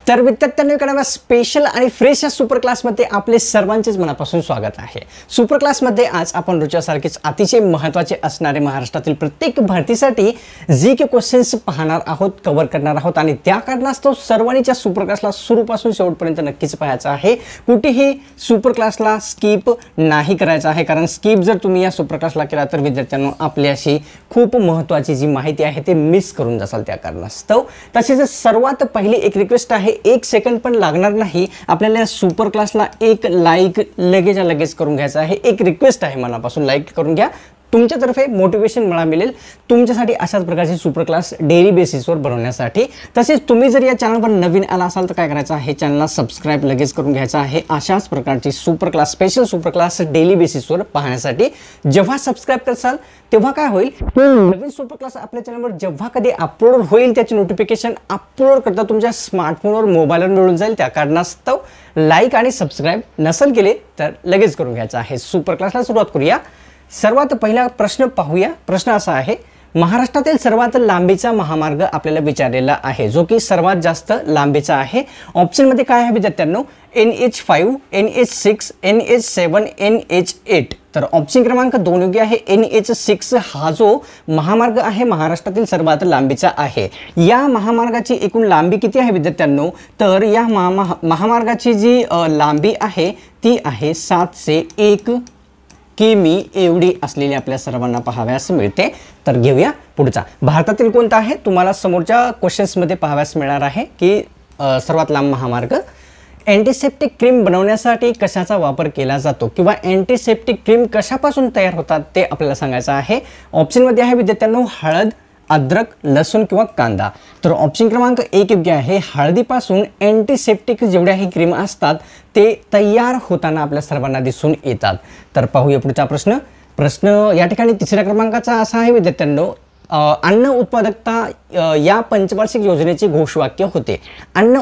तर विद्यार्थ्यांनो इकडे स्पेशल आणि फ्रेश सुपर क्लासमध्ये आपले सर्वांचेच मनापासून स्वागत आहे। सुपर क्लासमध्ये आज आपण रोजच्यासारखेच अतिशय महत्त्वाचे असणारे महाराष्ट्रातील प्रत्येक भरतीसाठी जीके क्वेश्चन्स पाहणार आहोत, कव्हर करणार आहोत आणि त्या कारणास्तव सर्वांच्या सुपर क्लासला सुरूपासून शेवटपर्यंत नक्कीच पाहायचं आहे। कुठेही सुपर क्लासला स्किप नाही करायचं आहे, कारण स्किप जर तुम्ही या सुपर क्लासला केला तर विद्यार्थ्यांनो आपल्याशी खूप महत्त्वाची जी माहिती आहे ते मिस करून जासाल। त्या कारणास्तव तसेच सर्वात पहिली एक रिक्वेस्ट आहे, एक सेकंड पण लागणार नाही, आपल्याला सुपर क्लासला एक लाईक लगेच करून घ्यायचं आहे। एक रिक्वेस्ट आहे मनापासून, लाईक करून घ्या, तुमच्यातर्फे मोटिवेशन मला मिळेल तुमच्यासाठी अशाच प्रकारचे सुपर क्लास डेली बेसिसवर बनवण्यासाठी। तसेच तुम्ही जर या चॅनलवर नवीन आला असाल तर काय करायचं आहे, चॅनलला सबस्क्राइब लगेच करून घ्यायचं आहे अशाच प्रकारची super class, special super class daily बेसिसवर पाहण्यासाठी। जेव्हा सबस्क्राइब करसाल तेव्हा काय होईल, नवीन सुपर क्लास आपल्या चॅनलवर जेव्हा कधी अपलोड होईल त्याचे नोटिफिकेशन अपलोड करता तुमच्या स्मार्टफोनवर मोबाईलवर मिळून जाईल। त्या कारणास्तव लाईक आणि सबस्क्राइब नसेल केले तर लगेच करून घ्यायचं आहे। सुपर क्लासला सुरुवात करूया। सर्वात पहिला प्रश्न पाहूया। प्रश्न असा आहे, महाराष्ट्रातील सर्वात लांबीचा महामार्ग आपल्याला विचारलेला आहे, जो की सर्वात जास्त लांबीचा आहे। ऑप्शन मध्ये काय आहे विद्यार्थ्यांनो, NH5, NH6, NH7, NH8। तर ऑप्शन क्रमांक 2 योग्य आहे। NH6 हा जो महामार्ग आहे महाराष्ट्रातील सर्वात लांबीचा आहे। या महामार्गाची एकूण लांबी किती आहे विद्यार्थ्यांनो, तर या महामार्गाची जी लांबी आहे ती आहे 701 किमी एवढी असलेली आपल्या सर्वांना पाहाव्यास मिळते। तर घेऊया पुढचा, भारतातील कोणता आहे, तुम्हाला समोरच्या क्वेश्चन्स मध्ये पाहाव्यास मिळणार आहे की सर्वात लांब महामार्ग। अँटीसेप्टिक क्रीम बनवण्यासाठी कशाचा वापर केला जातो किंवा अँटीसेप्टिक क्रीम कशापासून तयार होतात ते आपल्याला सांगायचं आहे। ऑप्शन मध्ये आहे विद्यार्थ्यांनो हळद, अद्रक, लसूण किंवा कांदा। तर ऑप्शन क्रमांक 1 योग्य आहे। हळदीपासून अँटीसेप्टिक जेवढ्याही क्रीम असतात ते तयार होताना आपल्या सर्वांना दिसून येतात। तर पाहूया पुढचा प्रश्न या ठिकाणी तिसऱ्या क्रमांकाचा असा आहे विद्यार्थ्यांनो, अन्न उत्पादकता या पंचवार्षिक योजनेचे घोषवाक्य होते। अन्न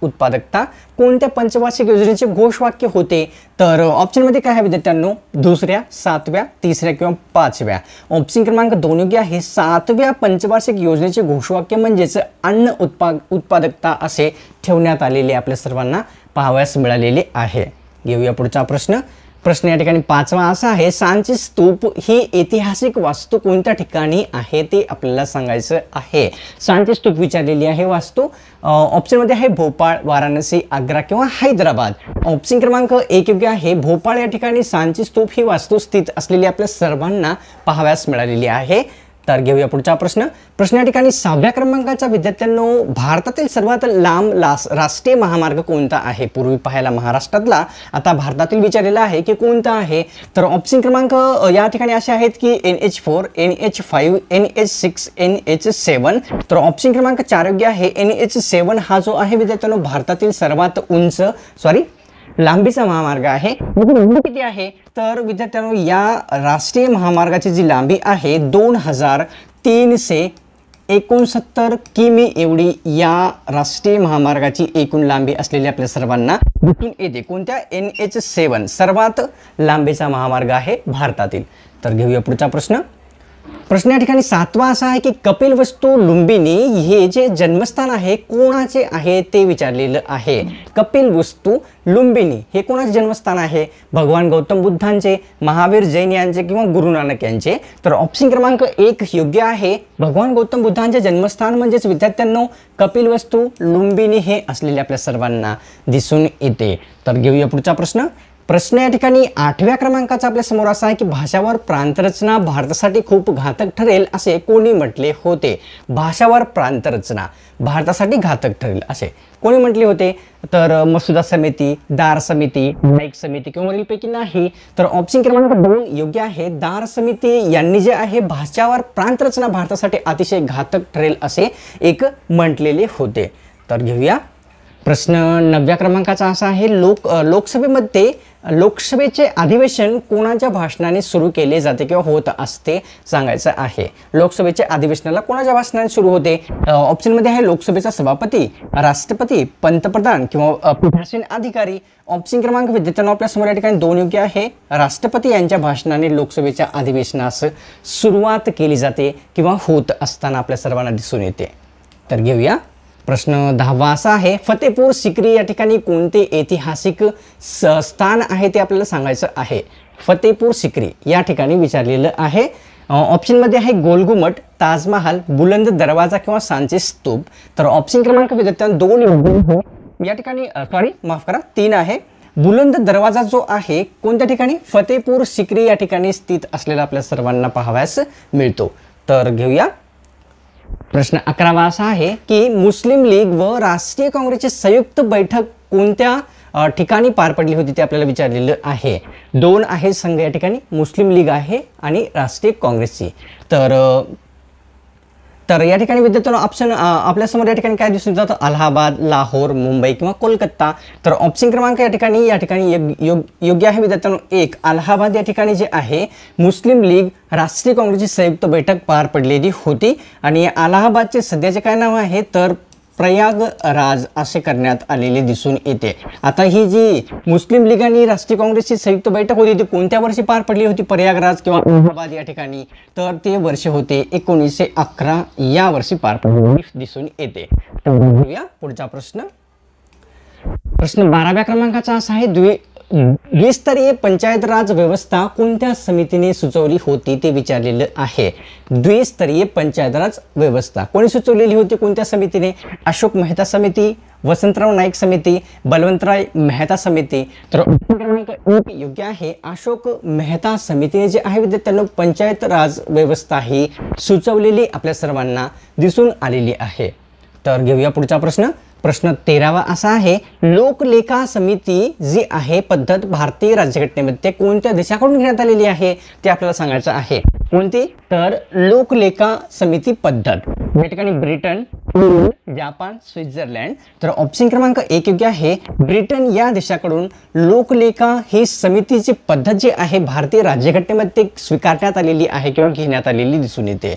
उत्पादकता कोणत्या पंचवार्षिक योजनेचे घोषवाक्य होते, तर ऑप्शन मध्ये काय आहे विद्यार्थ्यांनो, दुसऱ्या, 7व्या, 3ऱ्या किंवा 5व्या। ऑप्शन क्रमांक 2 योग्य आहे। 7व्या पंचवार्षिक योजनेचे घोषवाक्य म्हणजेच अन्न उत्पादकता असे ठेवण्यात आलेले आपल्या सर्वांना पाहावयास मिळालेले आहे। घेऊया पुढचा प्रश्न या ठिकाणी 5वा असा आहे, सांची स्तूप ही ऐतिहासिक वास्तू कोणत्या ठिकाणी आहे ते आपल्याला सांगायचं आहे। सांची स्तूप विचारलेली आहे वास्तू। ऑप्शन मध्ये आहे भोपाळ, वाराणसी, आग्रा किंवा हैदराबाद। ऑप्शन क्रमांक 1 योग्य आहे। भोपाळ या ठिकाणी सांची स्तूप ही वास्तू स्थित असलेली आपल्या सर्वांना पाहाव्यास मिळालेली आहे। तर घेऊया पुढचा प्रश्न या ठिकाणी 6व्या क्रमांकाचा विद्यार्थ्यांनो, भारतातील सर्वात लांब राष्ट्रीय महामार्ग कोणता आहे। पूर्वी पाहायला महाराष्ट्रातला, आता भारतातील विचारलेला आहे की कोणता आहे। तर ऑप्शन क्रमांक या ठिकाणी असे आहेत की NH4, NH5, NH6, NH7। तर ऑप्शन क्रमांक 4 योग्य आहे। NH7 हा जो आहे विद्यार्थ्यांनो भारतातील सर्वात लांबीचा महामार्ग आहे। लांबी किती आहे, तर विद्यार्थ्यांनो या राष्ट्रीय महामार्गाची जी लांबी आहे 2369 किमी एवढी या राष्ट्रीय महामार्गाची एकूण लांबी असलेली आपल्या सर्वांना दिसून येते। कोणत्या, NH7 सर्वात लांबीचा महामार्ग आहे भारतातील। तर घेऊया पुढचा प्रश्न या ठिकाणी 7वा असा आहे की कपिलवस्तू लुंबिनी हे जे जन्मस्थान आहे कोणाचे आहे ते विचारलेलं आहे। कपिलवस्तू लुंबिनी हे कोणाचे जन्मस्थान आहे, भगवान गौतम बुद्धांचे, महावीर जैन यांचे किंवा गुरु नानक यांचे। तर ऑप्शन क्रमांक 1 योग्य आहे। भगवान गौतम बुद्धांचे जन्मस्थान म्हणजेच विद्यार्थ्यांनो कपिलवस्तू लुंबिनी हे असलेले आपल्या सर्वांना दिसून येते। तर घेऊया पुढचा प्रश्न या ठिकाणी 8व्या क्रमांकाचा आपल्या समोर असा आहे की भाषावर प्रांतरचना भारतासाठी खूप घातक ठरेल असे कोणी म्हटले होते। भाषावर प्रांतरचना भारतासाठी घातक ठरेल असे कोणी म्हटले होते, तर मसुदा समिती, दार समिती, नाईक समिती किंवा वरीलपैकी नाही। तर ऑप्शन क्रमांक 2 योग्य आहे। दार समिती यांनी जे आहे भाषावर प्रांतरचना भारतासाठी अतिशय घातक ठरेल असे एक म्हटलेले होते। तर घेऊया प्रश्न 9व्या क्रमांकाचा असा आहे, लोकसभेचे अधिवेशन कोणाच्या भाषणाने सुरू केले जाते किंवा होत असते सांगायचं आहे। लोकसभेचे अधिवेशनाला कोणाच्या भाषणाने सुरू होते। ऑप्शन मध्ये आहे लोकसभेचा सभापती, राष्ट्रपती, पंतप्रधान किंवा पीठासीन अधिकारी। ऑप्शन क्रमांक विद्यार्थ्यांनो आपल्या समोर या ठिकाणी 2 योग्य आहे। राष्ट्रपती यांच्या भाषणाने लोकसभेच्या अधिवेशनास सुरुवात केली जाते किंवा होत असताना आपल्या सर्वांना दिसून येते। तर घेऊया प्रश्न 10वा असा आहे, फतेपूर सिक्री या ठिकाणी कोणते ऐतिहासिक स्थान आहे ते आपल्याला सांगायचं आहे. फतेपूर सिक्री या ठिकाणी विचारलेलं आहे. ऑप्शनमध्ये आहे गोलघुमट, ताजमहाल, बुलंद दरवाजा किंवा सांची स्तूप. तर ऑप्शन क्रमांक विद्यार्थ्यांनो 2 या ठिकाणी माफ करा 3 आहे. बुलंद दरवाजा जो आहे कोणत्या ठिकाणी, फतेपूर सिक्री या ठिकाणी स्थित असलेला आपल्या सर्वांना पाहावयास मिळतो. तर घेऊया प्रश्न 11वा असा आहे की मुस्लिम लीग व राष्ट्रीय काँग्रेसची संयुक्त बैठक कोणत्या ठिकाणी पार पडली होती ते आपल्याला विचारलेलं आहे. 2 आहे संघ या ठिकाणी, मुस्लिम लीग आहे आणि राष्ट्रीय काँग्रेसची. तर या ठिकाणी विद्यार्थ्यांनो ऑप्शन आपल्यासमोर या ठिकाणी काय दिसून जातं, अलाहाबाद, लाहोर, मुंबई किंवा कोलकाता. तर ऑप्शन क्रमांक या ठिकाणी योग्य आहे विद्यार्थ्यांनो 1. अलाहाबाद या ठिकाणी जे आहे मुस्लिम लीग राष्ट्रीय काँग्रेसची संयुक्त बैठक पार पडलेली होती आणि अलाहाबादचे सध्याचे काय नाव आहे तर प्रयागराज असे करण्यात आलेले दिसून येते. आता ही जी मुस्लिम लीग आणि राष्ट्रीय काँग्रेसची संयुक्त बैठक होती ती कोणत्या वर्षी पार पडली होती, प्रयागराज किंवा अलाहाबाद या ठिकाणी, तर ते वर्ष होते 1911 या वर्षी पार पडलेली दिसून येते. तर बघूया पुढचा प्रश्न. प्रश्न 12व्या क्रमांकाचा असा आहे, द्विस्तरीय पंचायत राज व्यवस्था कोणत्या समितीने सुचवली होती ते विचारलेलं आहे. द्विस्तरीय पंचायत राज व्यवस्था कोणी सुचवलेली होती, कोणत्या समितीने, अशोक मेहता समिती, वसंतराव नाईक समिती, बलवंतराय मेहता समिती. तर ऑप्शन क्रमांक 1 योग्य आहे. अशोक मेहता समितीने जे आहे विद्यार्थ्यांनो पंचायत राज व्यवस्था ही सुचवलेली आपल्या सर्वांना दिसून आलेली आहे. तर घेऊया पुढचा प्रश्न. प्रश्न 13वा असा आहे, लोकलेखा समिती जी आहे पद्धत भारतीय राज्यघटनेमध्ये कोणत्या देशाकडून घेण्यात आलेली आहे ते आपल्याला सांगायचं आहे. कोणती, तर लोकलेखा समिती पद्धत या ठिकाणी ब्रिटन, जापान, स्वित्झर्लंड. तर ऑप्शन क्रमांक 1 योग्य आहे. ब्रिटन या देशाकडून लोकलेखा ही समितीची पद्धत जी आहे भारतीय राज्यघटनेमध्ये स्वीकारण्यात आलेली आहे किंवा घेण्यात आलेली दिसून येते.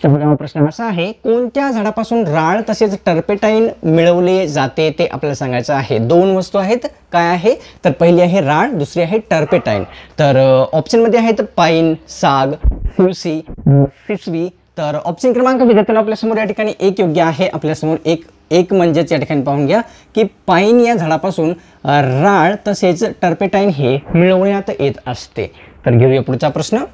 प्रश्न असा आहे, कोणत्या झाडापासून राळ तसेच टर्पेटाईन मिळवले जाते ते आपल्याला सांगायचं आहे. 2 वस्तू आहेत, काय आहे तर पहिली आहे राळ, दुसरी आहे टर्पेटाईन. तर ऑप्शन मध्ये आहेत पाईन, साग, तुळसी, पिसवी. तर ऑप्शन क्रमांक विद्यार्थ्यांना आपल्यासमोर या ठिकाणी 1 योग्य आहे. आपल्यासमोर एक म्हणजेच या ठिकाणी पाहून घ्या की पाईन या झाडापासून राळ तसेच टर्पेटाईन हे मिळवण्यात येत असते. तर घेऊया पुढचा प्रश्न.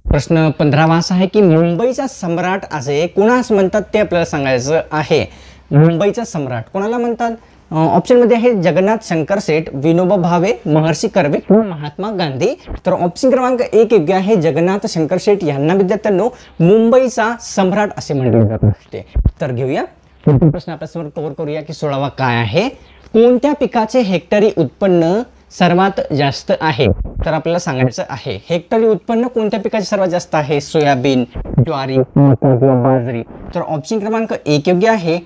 प्रश्न 15वा असा आहे की मुंबईचा सम्राट असे कोणास म्हणतात ते आपल्याला सांगायचं आहे. मुंबईचा सम्राट कोणाला म्हणतात, ऑप्शनमध्ये आहे जगन्नाथ शंकर सेठ, विनोबा भावे, महर्षी कर्वे किंवा महात्मा गांधी. तर ऑप्शन क्रमांक 1 योग्य आहे. जगन्नाथ शंकर सेठ यांना विद्यार्थ्यांनो मुंबईचा सम्राट असे म्हटले जात असते. तर घेऊया प्रश्न आपल्यासमोर कव्हर करूया की 16वा काय आहे, कोणत्या पिकाचे हेक्टरी उत्पन्न सर्वात जास्त आहे. तर आपल्याला सांगायचं आहे हेक्टरी उत्पन्न कोणत्या पिकाचे सर्वात जास्त आहे, सोयाबीन, ज्वारी, मका किंवा बाजरी. तर ऑप्शन क्रमांक 1 योग्य आहे.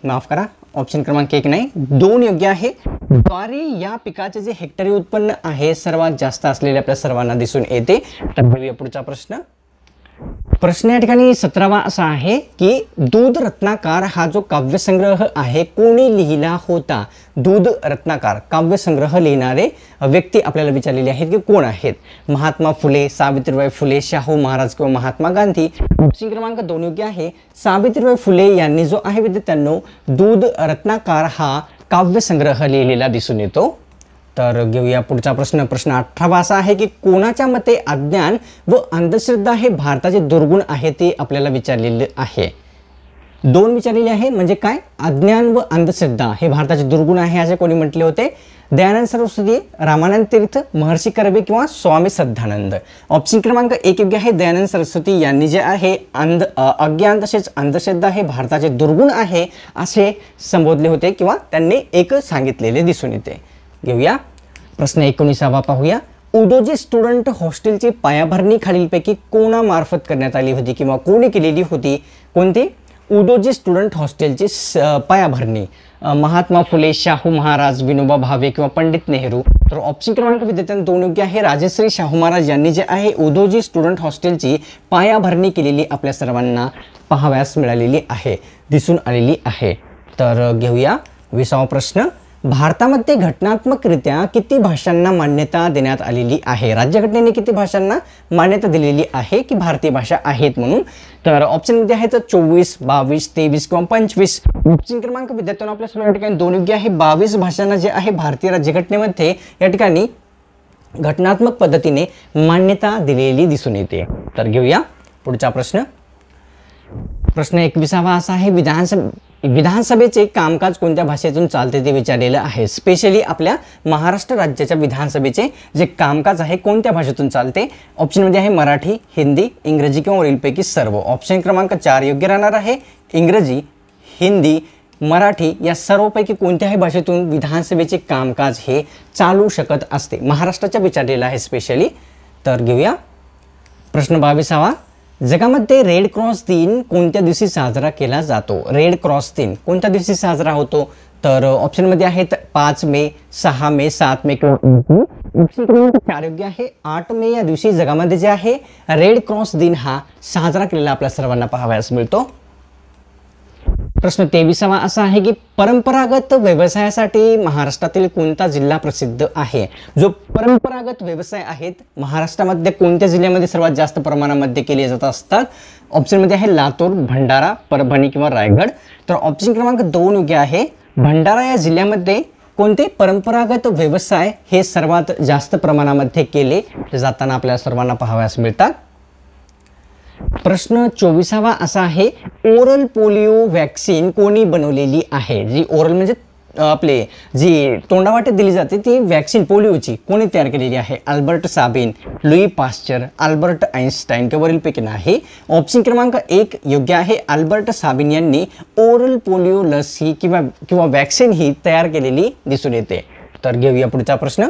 माफ करा, ऑप्शन क्रमांक 1 नाही 2 योग्य आहे. ज्वारी या पिकाचे जे हेक्टरी उत्पन्न आहे सर्वात जास्त असलेले आपल्या सर्वांना दिसून येते. तर बघूया पुढचा प्रश्न. प्रश्न या ठिकाणी 17वा असा आहे की दूध रत्नाकर हा जो काव्यसंग्रह आहे कोणी लिहिला होता. दूध रत्नाकर काव्यसंग्रह लिहिणारे व्यक्ती आपल्याला विचारलेली आहेत की कोण आहेत. महात्मा फुले, सावित्रीबाई फुले, शाहू महाराज किंवा महात्मा गांधी. ऑप्शन क्रमांक 2 योग्य आहे. सावित्रीबाई फुले यांनी जो आहे विद्यार्थ्यांनो दूध रत्नाकर हा काव्यसंग्रह लिहिलेला दिसून येतो. तर घेऊया पुढचा प्रश्न. प्रश्न 18वा असा आहे की कोणाच्या मते अज्ञान व अंधश्रद्धा हे भारताचे दुर्गुण आहे ते आपल्याला विचारलेले आहे. 2 विचारलेले आहे म्हणजे काय, अज्ञान व अंधश्रद्धा हे भारताचे दुर्गुण आहे असे कोणी म्हटले होते. दयानंद सरस्वती, रामानंद तीर्थ, महर्षी कर्वे किंवा स्वामी श्रद्धानंद. ऑप्शन क्रमांक 1 योग्य आहे. दयानंद सरस्वती यांनी जे आहे अज्ञान तसेच अंधश्रद्धा हे भारताचे दुर्गुण आहे असे संबोधले होते किंवा त्यांनी एक सांगितलेले दिसून येते. घेऊया प्रश्न 19वा पाहूया. उदोजी स्टुडंट हॉस्टेलची पायाभरणी खालीलपैकी कोणामार्फत करण्यात आली होती किंवा कोणी केलेली होती. कोणती, उदोजी स्टुडंट हॉस्टेलची पायाभरणी महात्मा फुले, शाहू महाराज, विनोबा भावे किंवा पंडित नेहरू. तर ऑप्शन क्रमांक विद्यार्थ्यांना 2 योग्य आहे. राजश्री शाहू महाराज यांनी जे आहे उदोजी स्टुडंट हॉस्टेलची पायाभरणी केलेली आपल्या सर्वांना पाहावयास मिळालेली आहे, दिसून आलेली आहे. तर घेऊया 20वा प्रश्न. भारतामध्ये घटनात्मकरित्या किती भाषांना मान्यता देण्यात आलेली आहे? राज्यघटनेने किती भाषांना मान्यता दिलेली आहे की भारतीय भाषा आहेत म्हणून? तर ऑप्शनमध्ये आहेत 24, 22, 23 किंवा 25. ऑप्शन क्रमांक विद्यार्थ्यांना आपल्या सर्व ठिकाणी 2 योग्य आहे. 22 भाषांना जे आहे भारतीय राज्यघटनेमध्ये या ठिकाणी घटनात्मक पद्धतीने मान्यता दिलेली दिसून येते. तर घेऊया पुढचा प्रश्न. प्रश्न 21वा असा आहे, विधानसभेचे कामकाज कोणत्या भाषेतून चालते ते विचारलेलं आहे. स्पेशली आपल्या महाराष्ट्र राज्याच्या विधानसभेचे जे कामकाज आहे कोणत्या भाषेतून चालते? ऑप्शनमध्ये आहे मराठी, हिंदी, इंग्रजी किंवा वरीलपैकी सर्व. ऑप्शन क्रमांक 4 योग्य राहणार आहे. इंग्रजी, हिंदी, मराठी या सर्वपैकी कोणत्याही भाषेतून विधानसभेचे कामकाज हे चालू शकत असते. महाराष्ट्राच्या विचारलेला आहे स्पेशली. तर घेऊया प्रश्न 22वा. जगामध्ये रेड क्रॉस दिन कोणत्या दिवशी साजरा केला जातो? रेड क्रॉस दिन कोणत्या दिवशी साजरा होतो? तर ऑप्शनमध्ये आहेत 5 मे, 6 मे, 7 मे किंवा 8 मे. ऑप्शन क्रमांक 4 योग्य आहे. 8 मे या दिवशी जगामध्ये जे आहे रेड क्रॉस दिन हा साजरा केलेला आपल्या सर्वांना पाहावयास मिळतो. प्रश्न 23वा असा आहे की परंपरागत व्यवसायासाठी महाराष्ट्रातील कोणता जिल्हा प्रसिद्ध आहे? जो परंपरागत व्यवसाय आहेत महाराष्ट्रामध्ये कोणत्या जिल्ह्यामध्ये सर्वात जास्त प्रमाणामध्ये केले जात असतात? ऑप्शनमध्ये आहे लातूर, भंडारा, परभणी किंवा रायगड. तर ऑप्शन क्रमांक 2 योग्य आहे. भंडारा या जिल्ह्यामध्ये कोणते परंपरागत व्यवसाय हे सर्वात जास्त प्रमाणामध्ये केले जाताना आपल्या सर्वांना पाहावयास मिळतात. प्रश्न 24वा असा आहे, ओरल पोलिओ वॅक्सिन कोणी बनवलेली आहे? जी ओरल म्हणजे आपले जी तोंडावाटे दिली जाते ती वॅक्सिन पोलिओची कोणी तयार केलेली आहे? Albert Sabin, Louis Pasteur, Albert Einstein किंवा वरीलपैकी नाही. ऑप्शन क्रमांक 1 योग्य आहे. अल्बर्ट साबिन यांनी ओरल पोलिओ लस ही किंवा वॅक्सिन ही तयार केलेली दिसून येते. तर घेऊया पुढचा प्रश्न.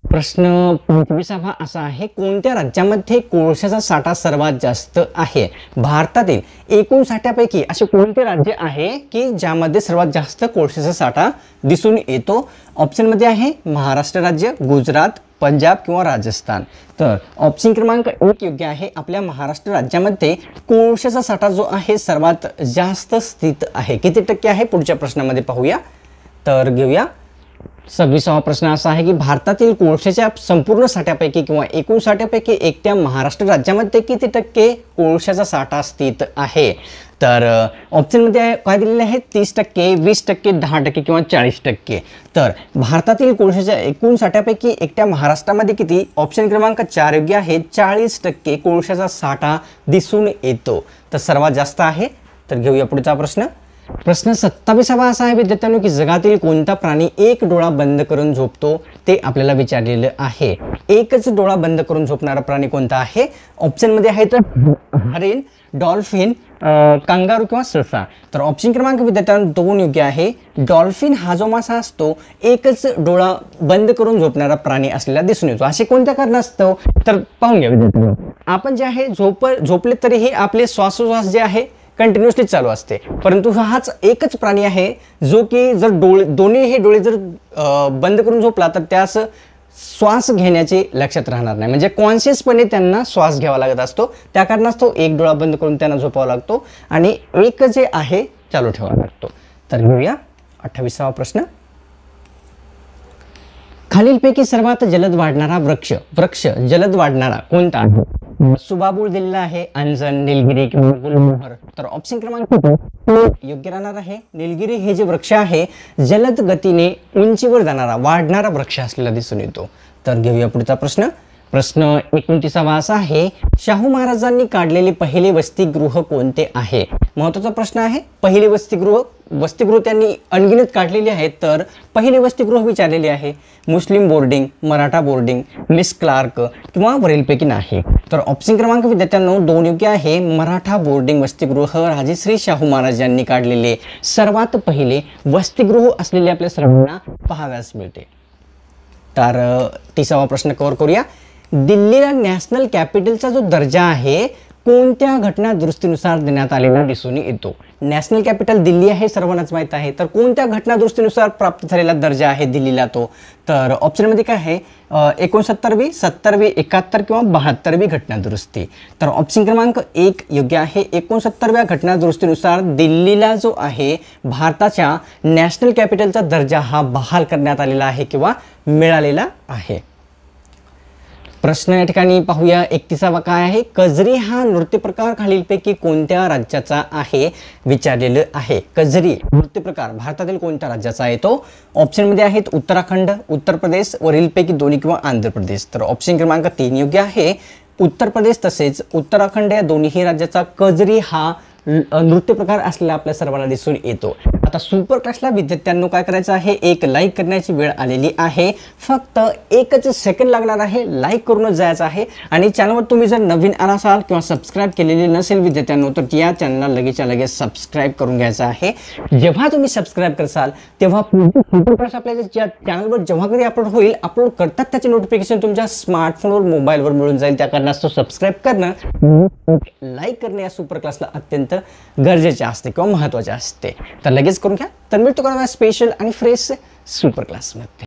प्रश्न 25वा असा आहे, कोणत्या राज्यामध्ये कोळशाचा साठा सर्वात जास्त आहे? भारतातील एकूण साठ्यापैकी असे कोणते राज्य आहे की ज्यामध्ये सर्वात जास्त कोळशाचा साठा दिसून येतो? ऑप्शनमध्ये आहे महाराष्ट्र राज्य, गुजरात, पंजाब किंवा राजस्थान. तर ऑप्शन क्रमांक 1 योग्य आहे. आपल्या महाराष्ट्र राज्यामध्ये कोळशाचा साठा जो आहे सर्वात जास्त स्थित आहे. किती टक्के आहे पुढच्या प्रश्नामध्ये पाहूया. तर घेऊया 26वा प्रश्न असा आहे की भारतातील कोळशाच्या संपूर्ण साठ्यापैकी किंवा एकूण साठ्यापैकी एकट्या महाराष्ट्र राज्यामध्ये किती टक्के कोळशाचा साठा स्थित आहे? तर ऑप्शनमध्ये काय दिलेले आहे? 30%, 20%, 10% किंवा 40%. तर भारतातील कोळशाच्या एकूण साठ्यापैकी एकट्या महाराष्ट्रामध्ये किती? ऑप्शन क्रमांक 4 योग्य आहे. 40% कोळशाचा साठा दिसून येतो. तर सर्वात जास्त आहे. तर घेऊया पुढचा प्रश्न. प्रश्न 27वा असा आहे विद्यार्थ्यांनो की जगातील कोणता प्राणी एक डोळा बंद करून झोपतो ते आपल्याला विचारलेलं आहे. एकच डोळा बंद करून झोपणारा प्राणी कोणता आहे? ऑप्शनमध्ये आहेत हरिण, डॉल्फिन, कांगारू किंवा ससा. तर ऑप्शन क्रमांक विद्यार्थ्यांनो 2 योग्य आहे. डॉल्फिन हा जो मासा असतो एकच डोळा बंद करून झोपणारा प्राणी असलेला दिसून येतो. असे कोणत्या कारणास्तव? तर पाहून घ्या विद्यार्थ्यांनो, आपण जे आहे झोपले तरीही आपले श्वासोश्वास जे आहे कंटिन्युअसली चालू असते, परंतु हाच एकच प्राणी आहे जो की जर दोन्ही हे डोळे जर बंद करून झोपला तर त्यास श्वास घेण्याचे लक्षात राहणार नाही. म्हणजे कॉन्शियसपणे त्यांना श्वास घ्यावा लागत असतो. त्या कारणास्तव एक डोळा बंद करून त्यांना झोपावा लागतो आणि एक जे आहे चालू ठेवावा लागतो. तर घेऊया 28वा प्रश्न. खालीलपैकी सर्वात जलद वाढणारा वृक्ष जलद वाढणारा कोणता आहे? सुबाबूळ दिलेला आहे, अंजन, निलगिरी किंवा गुलमोहर. तर ऑप्शन क्रमांक 2 योग्य राहणार आहे. निलगिरी हे जे वृक्ष आहे जलद गतीने उंचीवर जाणारा वाढणारा वृक्ष असलेला दिसून येतो. तर घेऊया पुढचा प्रश्न. प्रश्न 29वा असा आहे, शाहू महाराजांनी काढलेले पहिले वसतिगृह कोणते आहे? महत्त्वाचा प्रश्न आहे. पहिले वसतिगृह त्यांनी अनगिनत काढलेले आहेत. तर पहिले वसतिगृह विचारलेले आहे. मुस्लिम boarding, Maratha boarding, Miss Clark किंवा वरीलपैकी नाही. तर ऑप्शन क्रमांक विद्यार्थ्यांनो 2 योग्य आहे. मराठा बोर्डिंग वसतिगृह राजश्री शाहू महाराज यांनी काढलेले सर्वात पहिले वसतिगृह असलेले आपल्या सर्वांना पाहाव्यास मिळते. तर 30वा प्रश्न कव्हर करूया. दिल्लीला नॅशनल कॅपिटलचा जो दर्जा आहे कोणत्या घटना दुरुस्तीनुसार देण्यात आलेला दिसून येतो? नॅशनल कॅपिटल दिल्ली आहे, सर्वांनाच माहीत आहे. तर कोणत्या घटना दुरुस्तीनुसार प्राप्त झालेला दर्जा आहे दिल्लीला तो? तर ऑप्शनमध्ये काय आहे? 69वी, 70वी, 71 किंवा 72वी घटना दुरुस्ती. तर ऑप्शन क्रमांक 1 योग्य आहे. 69व्या घटना दुरुस्तीनुसार दिल्लीला जो आहे भारताच्या नॅशनल कॅपिटलचा दर्जा हा बहाल करण्यात आलेला आहे किंवा मिळालेला आहे. प्रश्न या ठिकाणी पाहूया. 31वा काय आहे? कजरी हा नृत्य प्रकार खालीलपैकी कोणत्या राज्याचा आहे विचारलेलं आहे. कजरी नृत्य प्रकार भारतातील कोणत्या राज्याचा आहे तो? ऑप्शनमध्ये आहेत उत्तराखंड, उत्तर प्रदेश, वरीलपैकी दोन्ही किंवा आंध्र प्रदेश. तर ऑप्शन क्रमांक 3 योग्य आहे. उत्तर प्रदेश तसेच उत्तराखंड या दोन्ही राज्याचा कजरी हा नृत्य प्रकार असलेला आपल्या सर्वांना दिसून येतो. आता सुपर क्लासला विद्यार्थ्यांनो काय करायचं आहे? एक लाईक करण्याची वेळ आलेली आहे. फक्त एकच सेकंड लागणार आहे. लाईक करूनच जायचं आहे. आणि चॅनलवर तुम्ही जर नवीन आला असाल किंवा सबस्क्राईब केलेले नसेल विद्यार्थ्यांनो, तर या चॅनलला लगेचच्या लगेच सबस्क्राईब करून घ्यायचं आहे. जेव्हा तुम्ही सबस्क्राईब करसाल तेव्हा सुपर क्लास आपल्या ज्या चॅनलवर जेव्हा कधी अपलोड करतात त्याचे नोटिफिकेशन तुमच्या स्मार्टफोनवर, मोबाईलवर मिळून जाईल. त्या कारणास्तव सबस्क्राईब करणं, लाईक करणे या सुपर क्लासला अत्यंत गरजेचे असते किंवा महत्त्वाचे असते. तर लगेच करून घ्या. तर मिळतो का स्पेशल आणि फ्रेश सुपर क्लासमध्ये.